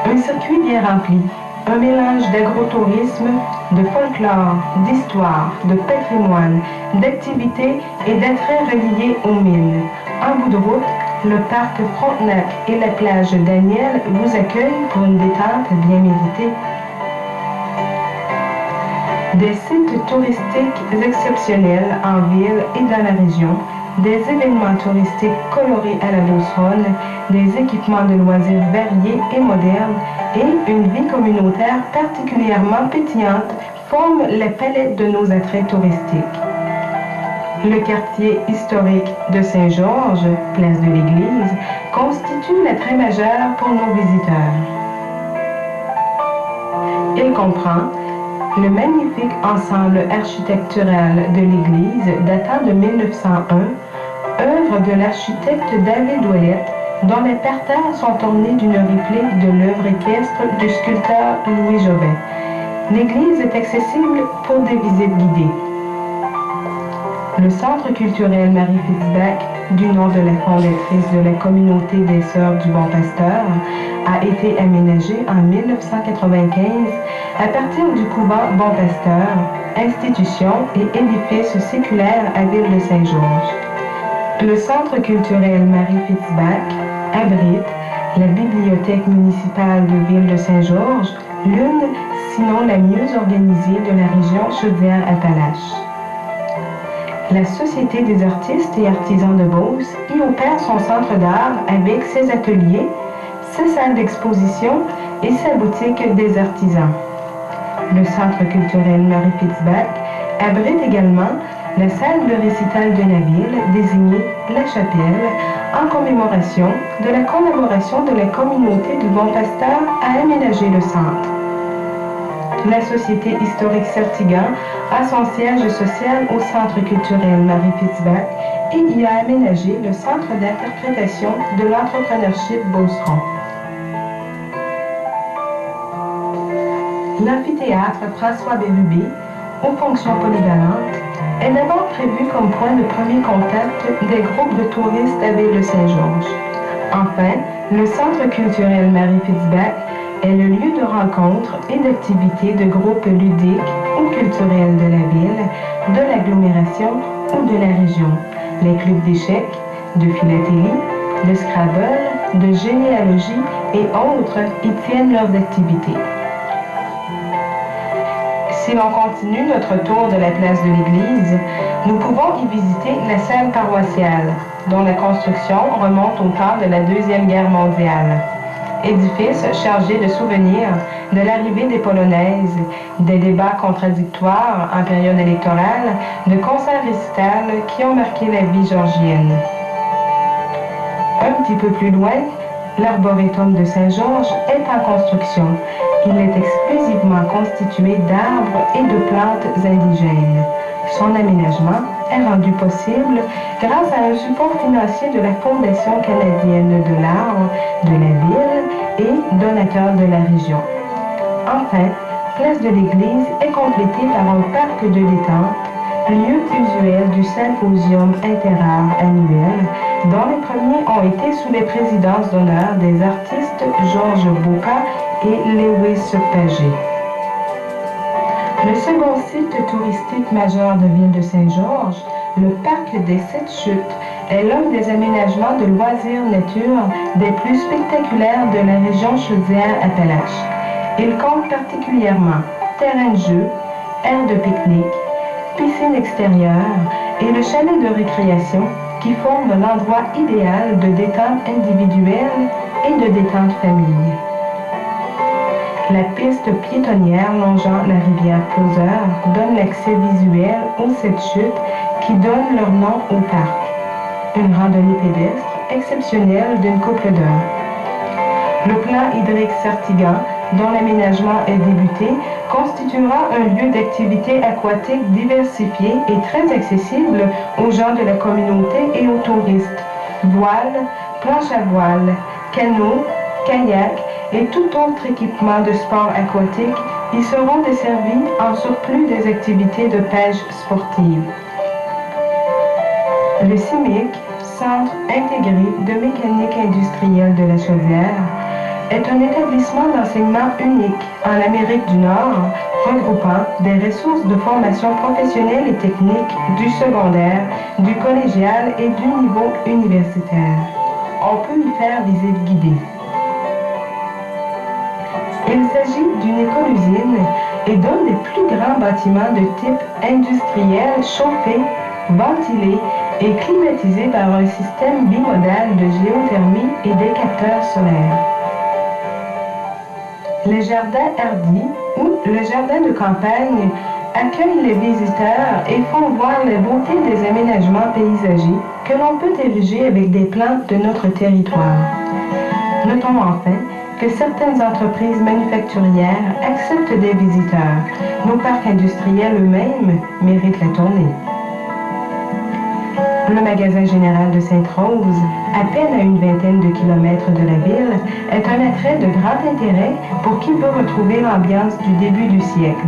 Speaker 4: Un circuit bien rempli, un mélange d'agrotourisme, de folklore, d'histoire, de patrimoine, d'activités et d'attraits reliés aux mines. En bout de route, le parc Frontenac et la plage Daniel vous accueillent pour une détente bien méritée. Des sites touristiques exceptionnels en ville et dans la région, des événements touristiques colorés à la Beauceronne, des équipements de loisirs variés et modernes et une vie communautaire particulièrement pétillante forment la palette de nos attraits touristiques. Le quartier historique de Saint-Georges, place de l'Église, constitue l'attrait majeur pour nos visiteurs. Il comprend le magnifique ensemble architectural de l'église datant de 1901, œuvre de l'architecte David Ouellette, dont les parterres sont ornés d'une réplique de l'œuvre équestre du sculpteur Louis Jobin. L'église est accessible pour des visites guidées. Le Centre culturel Marie-Fitzbach, du nom de la fondatrice de la communauté des Sœurs du Bon Pasteur, a été aménagé en 1995 à partir du couvent Bon Pasteur, institution et édifice séculaire à Ville de Saint-Georges. Le Centre culturel Marie-Fitzbach abrite la bibliothèque municipale de Ville de Saint-Georges, l'une, sinon la mieux organisée de la région Chaudière-Appalaches. La Société des artistes et artisans de Beauce y opère son centre d'art avec ses ateliers, sa salle d'exposition et sa boutique des artisans. Le Centre culturel Marie-Fitzbach abrite également la salle de récital de la ville, désignée La Chapelle, en commémoration de la collaboration de la communauté du Bon Pasteur à aménager le centre. La Société historique Certigan a son siège social au Centre culturel Marie-Fitzbach et y a aménagé le Centre d'interprétation de l'entrepreneurship Beauceron. L'amphithéâtre François Bérubé, aux fonctions polyvalentes, est d'abord prévu comme point de premier contact des groupes de touristes à Ville de Saint-Georges. Enfin, le Centre culturel Marie-Fitzbach est le lieu de rencontre et d'activités de groupes ludiques ou culturels de la ville, de l'agglomération ou de la région. Les clubs d'échecs, de philatélie, de Scrabble, de généalogie et autres y tiennent leurs activités. Si l'on continue notre tour de la place de l'église, nous pouvons y visiter la salle paroissiale, dont la construction remonte au temps de la Deuxième Guerre mondiale. Édifice chargé de souvenirs de l'arrivée des Polonaises, des débats contradictoires en période électorale, de concerts récitals qui ont marqué la vie georgienne. Un petit peu plus loin, l'arboretum de Saint-Georges est en construction. Il est exclusivement constitué d'arbres et de plantes indigènes. Son aménagement est rendu possible grâce à un support financier de la Fondation canadienne de l'arbre de la ville et donateur de la région. Enfin, Place de l'Église est complétée par un parc de détente, lieu usuel du symposium interart annuel, dont les premiers ont été sous les présidences d'honneur des artistes Georges Boca et Lewis Pagé. Le second site touristique majeur de Ville de Saint-Georges, le parc des Sept Chutes, est l'un des aménagements de loisirs nature des plus spectaculaires de la région Chaudière-Appalaches. Il compte particulièrement terrain de jeu, aire de pique-nique, piscine extérieure et le chalet de récréation qui forment l'endroit idéal de détente individuelle et de détente famille. La piste piétonnière longeant la rivière Closeur donne l'accès visuel aux Sept Chutes qui donnent leur nom au parc. Une randonnée pédestre exceptionnelle d'une couple d'heures. Le plan hydrique Sartigan, dont l'aménagement est débuté, constituera un lieu d'activité aquatique diversifié et très accessible aux gens de la communauté et aux touristes. Voile, planche à voile, canot, kayak et tout autre équipement de sport aquatique y seront desservis en surplus des activités de pêche sportive. Le CIMIC, Centre intégré de mécanique industrielle de la Chaudière, est un établissement d'enseignement unique en Amérique du Nord, regroupant des ressources de formation professionnelle et technique du secondaire, du collégial et du niveau universitaire. On peut y faire visite guidée. Il s'agit d'une école-usine et d'un des plus grands bâtiments de type industriel chauffé, ventilé et climatisé par un système bimodal de géothermie et des capteurs solaires. Les jardins hardis ou le jardin de campagne accueillent les visiteurs et font voir les beautés des aménagements paysagers que l'on peut ériger avec des plantes de notre territoire. Notons enfin que certaines entreprises manufacturières acceptent des visiteurs. Nos parcs industriels eux-mêmes méritent la tournée. Le magasin général de Sainte-Rose, à peine à une vingtaine de kilomètres de la ville, est un attrait de grand intérêt pour qui veut retrouver l'ambiance du début du siècle.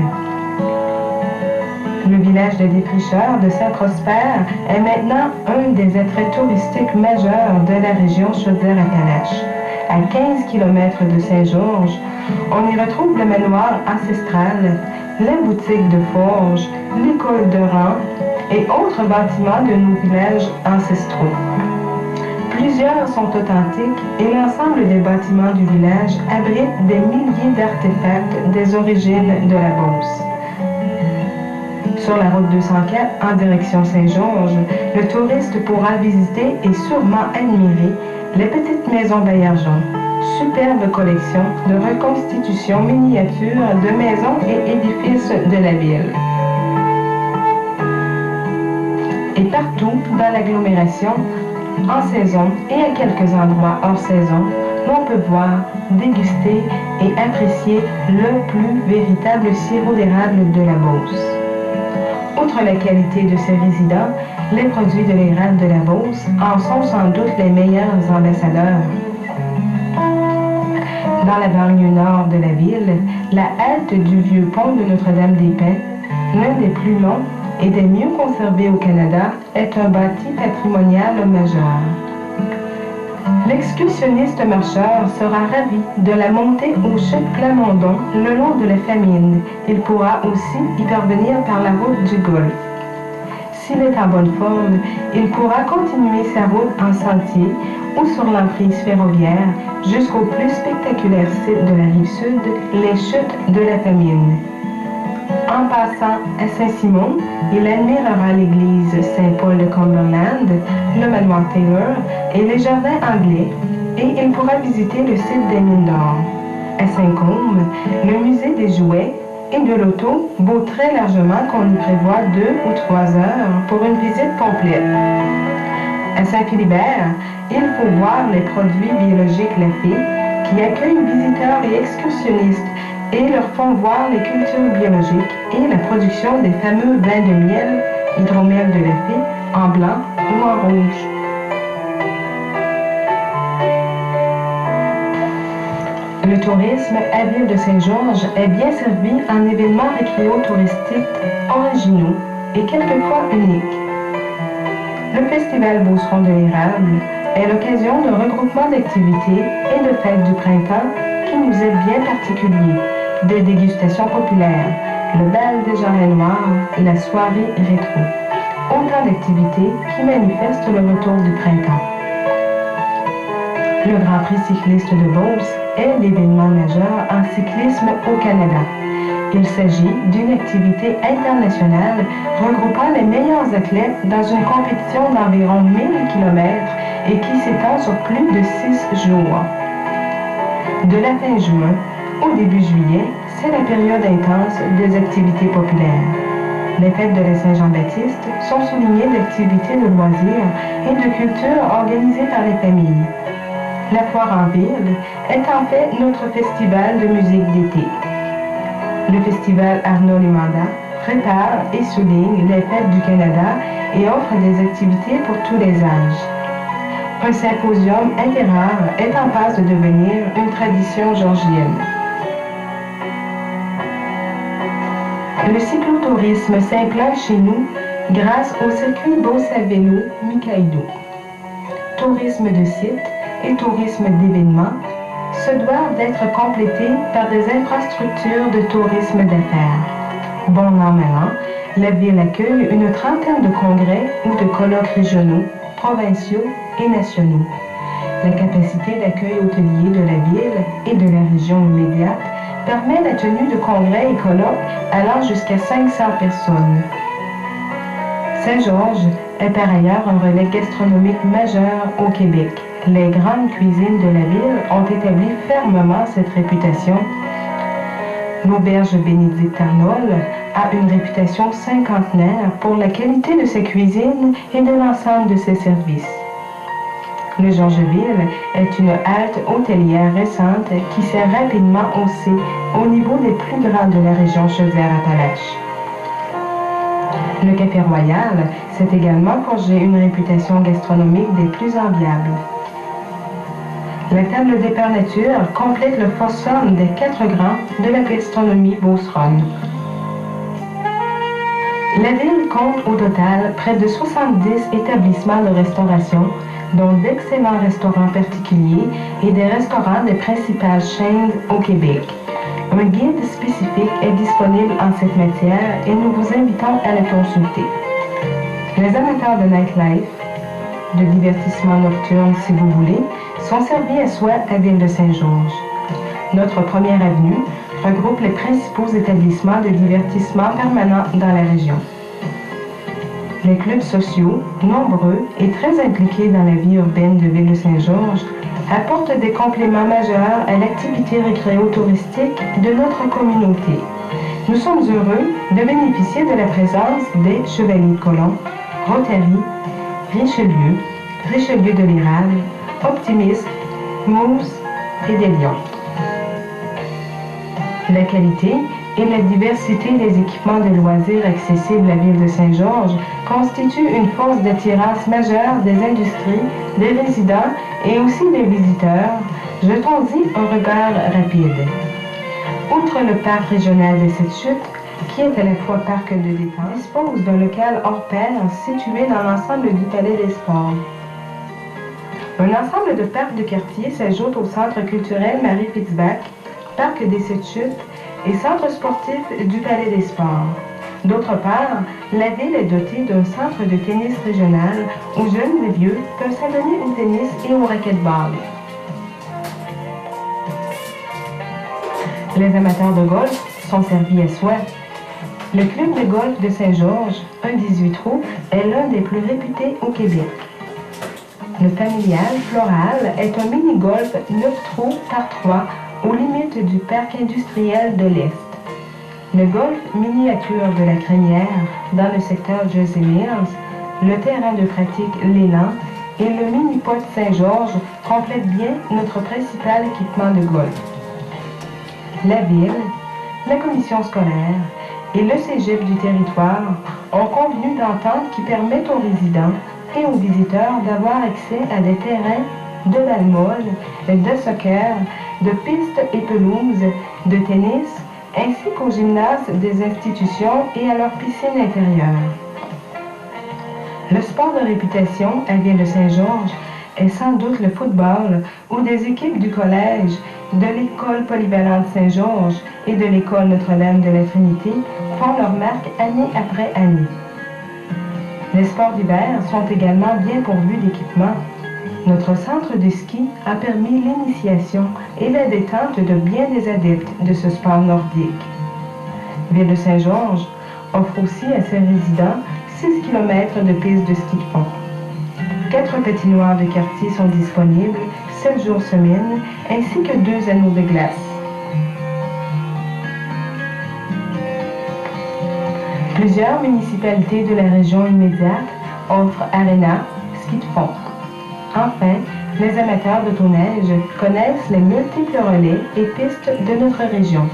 Speaker 4: Le village de défricheurs de Saint-Prosper est maintenant un des attraits touristiques majeurs de la région Chaudière-Appalaches. À 15 km de Saint-Georges, on y retrouve le manoir ancestral, la boutique de forge, l'école de rang et autres bâtiments de nos villages ancestraux. Plusieurs sont authentiques et l'ensemble des bâtiments du village abrite des milliers d'artefacts des origines de la Beauce. Sur la route 204, en direction Saint-Georges, le touriste pourra visiter et sûrement admirer les petites maisons Baillargeon, superbe collection de reconstitutions miniatures de maisons et édifices de la ville. Et partout dans l'agglomération, en saison et à quelques endroits hors saison, l'on peut voir, déguster et apprécier le plus véritable sirop d'érable de la Beauce. Outre la qualité de ses résidents, les produits de l'érable de la Beauce en sont sans doute les meilleurs ambassadeurs. Dans la banlieue nord de la ville, la halte du vieux pont de Notre-Dame-des-Pins, l'un des plus longs et des mieux conservés au Canada, est un bâti patrimonial majeur. L'excursionniste marcheur sera ravi de la montée aux chutes Plamondon le long de la Famine. Il pourra aussi y parvenir par la route du Golfe. S'il est en bonne forme, il pourra continuer sa route en sentier ou sur l'emprise ferroviaire jusqu'au plus spectaculaire site de la Rive-Sud, les chutes de la Famine. En passant à Saint-Simon, il admirera l'église Saint-Paul de Cumberland, le manoir Taylor et les jardins anglais, et il pourra visiter le site des mines d'or. À Saint-Côme, le musée des jouets et de l'auto vaut très largement qu'on y prévoit 2 ou 3 heures pour une visite complète. À Saint-Philibert, il faut voir les produits biologiques Lafay qui accueillent visiteurs et excursionnistes et leur font voir les cultures biologiques et la production des fameux vins de miel, hydromiel de Lafay, en blanc ou en rouge. Le tourisme à Ville de Saint-Georges est bien servi en événements récréo-touristiques originaux et quelquefois uniques. Le Festival Beauceron de l'Érable est l'occasion d'un regroupement d'activités et de fêtes du printemps qui nous est bien particulier. Des dégustations populaires, le bal des jarrets noirs, la soirée rétro. Autant d'activités qui manifestent le retour du printemps. Le Grand Prix cycliste de Beauce est l'événement majeur en cyclisme au Canada. Il s'agit d'une activité internationale regroupant les meilleurs athlètes dans une compétition d'environ 1000 km et qui s'étend sur plus de 6 jours. De la fin juin au début juillet, c'est la période intense des activités populaires. Les fêtes de la Saint-Jean-Baptiste sont soulignées d'activités de loisirs et de culture organisées par les familles. La foire en ville est en fait notre festival de musique d'été. Le festival Arnaud Limanda prépare et souligne les fêtes du Canada et offre des activités pour tous les âges. Un symposium interrare est en passe de devenir une tradition georgienne. Le cyclotourisme s'implante chez nous grâce au circuit Beauce à vélo Mikaido. Tourisme de site et tourisme d'événements se doivent d'être complétés par des infrastructures de tourisme d'affaires. Bon an, mal an, la ville accueille une trentaine de congrès ou de colloques régionaux, provinciaux et nationaux. La capacité d'accueil hôtelier de la ville et de la région immédiate permet la tenue de congrès et colloques allant jusqu'à 500 personnes. Saint-Georges est par ailleurs un relais gastronomique majeur au Québec. Les grandes cuisines de la ville ont établi fermement cette réputation. L'auberge Bénédicte Arnold a une réputation cinquantenaire pour la qualité de sa cuisine et de l'ensemble de ses services. Le Georgeville est une halte hôtelière récente qui s'est rapidement haussée au niveau des plus grands de la région Chaudière-Appalaches. Le Café Royal s'est également forgé une réputation gastronomique des plus enviables. La table des Pères Nature complète le fossum des 4 grands de la gastronomie beauceronne. La ville compte au total près de 70 établissements de restauration, dont d'excellents restaurants particuliers et des restaurants des principales chaînes au Québec. Un guide spécifique est disponible en cette matière et nous vous invitons à le consulter. Les amateurs de nightlife, de divertissement nocturne si vous voulez, sont servis à souhait à Ville de Saint-Georges. Notre première avenue regroupe les principaux établissements de divertissement permanents dans la région. Les clubs sociaux, nombreux et très impliqués dans la vie urbaine de Ville de Saint-Georges, apportent des compléments majeurs à l'activité récréo-touristique de notre communauté. Nous sommes heureux de bénéficier de la présence des Chevaliers de Colomb, Rotary, Richelieu, Richelieu de l'Érable, Optimiste, Mousse et des Lions. La qualité et la diversité des équipements de loisirs accessibles à Ville de Saint-Georges constituent une force d'attirance majeure des industries, des résidents et aussi des visiteurs. Jetons-y un regard rapide. Outre le parc régional des Sept Chutes, qui est à la fois parc de détente, dispose d'un local hors pair situé dans l'ensemble du Palais des Sports. Un ensemble de parcs de quartier s'ajoute au Centre culturel Marie-Fitzbach, Parc des Sept Chutes et Centre sportif du Palais des Sports. D'autre part, la ville est dotée d'un centre de tennis régional où jeunes et vieux peuvent s'adonner au tennis et au racquetball. Les amateurs de golf sont servis à souhait. Le club de golf de Saint-Georges, un 18 trous, est l'un des plus réputés au Québec. Le familial Floral est un mini-golf 9 trous par 3 aux limites du parc industriel de l'Est. Le golf miniature de la Crémière, dans le secteur Jersey Mills, le terrain de pratique L'Élan et le mini-pot Saint-Georges complètent bien notre principal équipement de golf. La ville, la commission scolaire et le cégep du territoire ont convenu d'entente qui permettent aux résidents et aux visiteurs d'avoir accès à des terrains de balle molle, de soccer, de pistes et pelouses, de tennis, ainsi qu'aux gymnases des institutions et à leurs piscines intérieures. Le sport de réputation à Ville de Saint-Georges est sans doute le football, où des équipes du collège, de l'école polyvalente Saint-Georges et de l'école Notre-Dame de la Trinité font leur marque année après année. Les sports d'hiver sont également bien pourvus d'équipements. Notre centre de ski a permis l'initiation et la détente de bien des adeptes de ce sport nordique. Ville de Saint-Georges offre aussi à ses résidents 6 km de pistes de ski de fond. 4 patinoires de quartier sont disponibles 7 jours semaine, ainsi que 2 anneaux de glace. Plusieurs municipalités de la région immédiate offrent aréna, ski de fond. Enfin, les amateurs d'autoneige connaissent les multiples relais et pistes de notre région.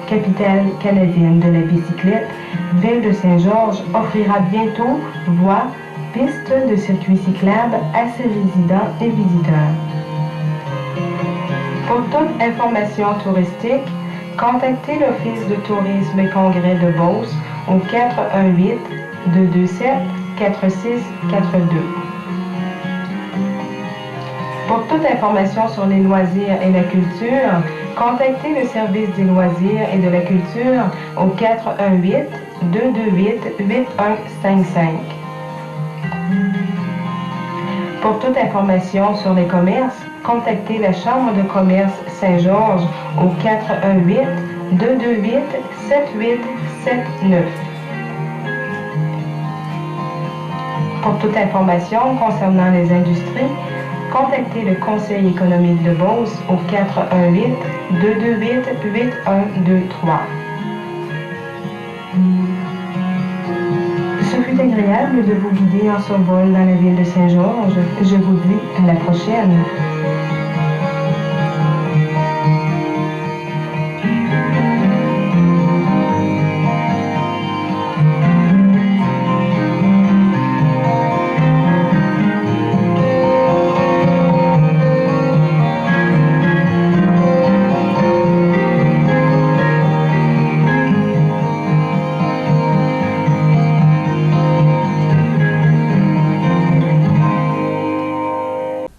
Speaker 4: Capitale canadienne de la bicyclette, Ville de Saint-Georges offrira bientôt voies, pistes de circuits cyclables à ses résidents et visiteurs. Pour toute information touristique, contactez l'Office de tourisme et congrès de Beauce au 418-227-4642. Pour toute information sur les loisirs et la culture, contactez le service des loisirs et de la culture au 418-228-8155. Pour toute information sur les commerces, contactez la Chambre de commerce Saint-Georges au 418-228-7879. Pour toute information concernant les industries, contactez le Conseil économique de Beauce au 418-228-8123. Ce fut agréable de vous guider en survol dans la ville de Saint-Georges. Je vous dis à la prochaine.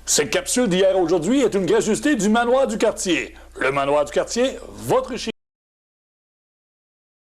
Speaker 1: Cette capsule d'hier à aujourd'hui est une gracieuseté du Manoir du Quartier. Le Manoir du Quartier, votre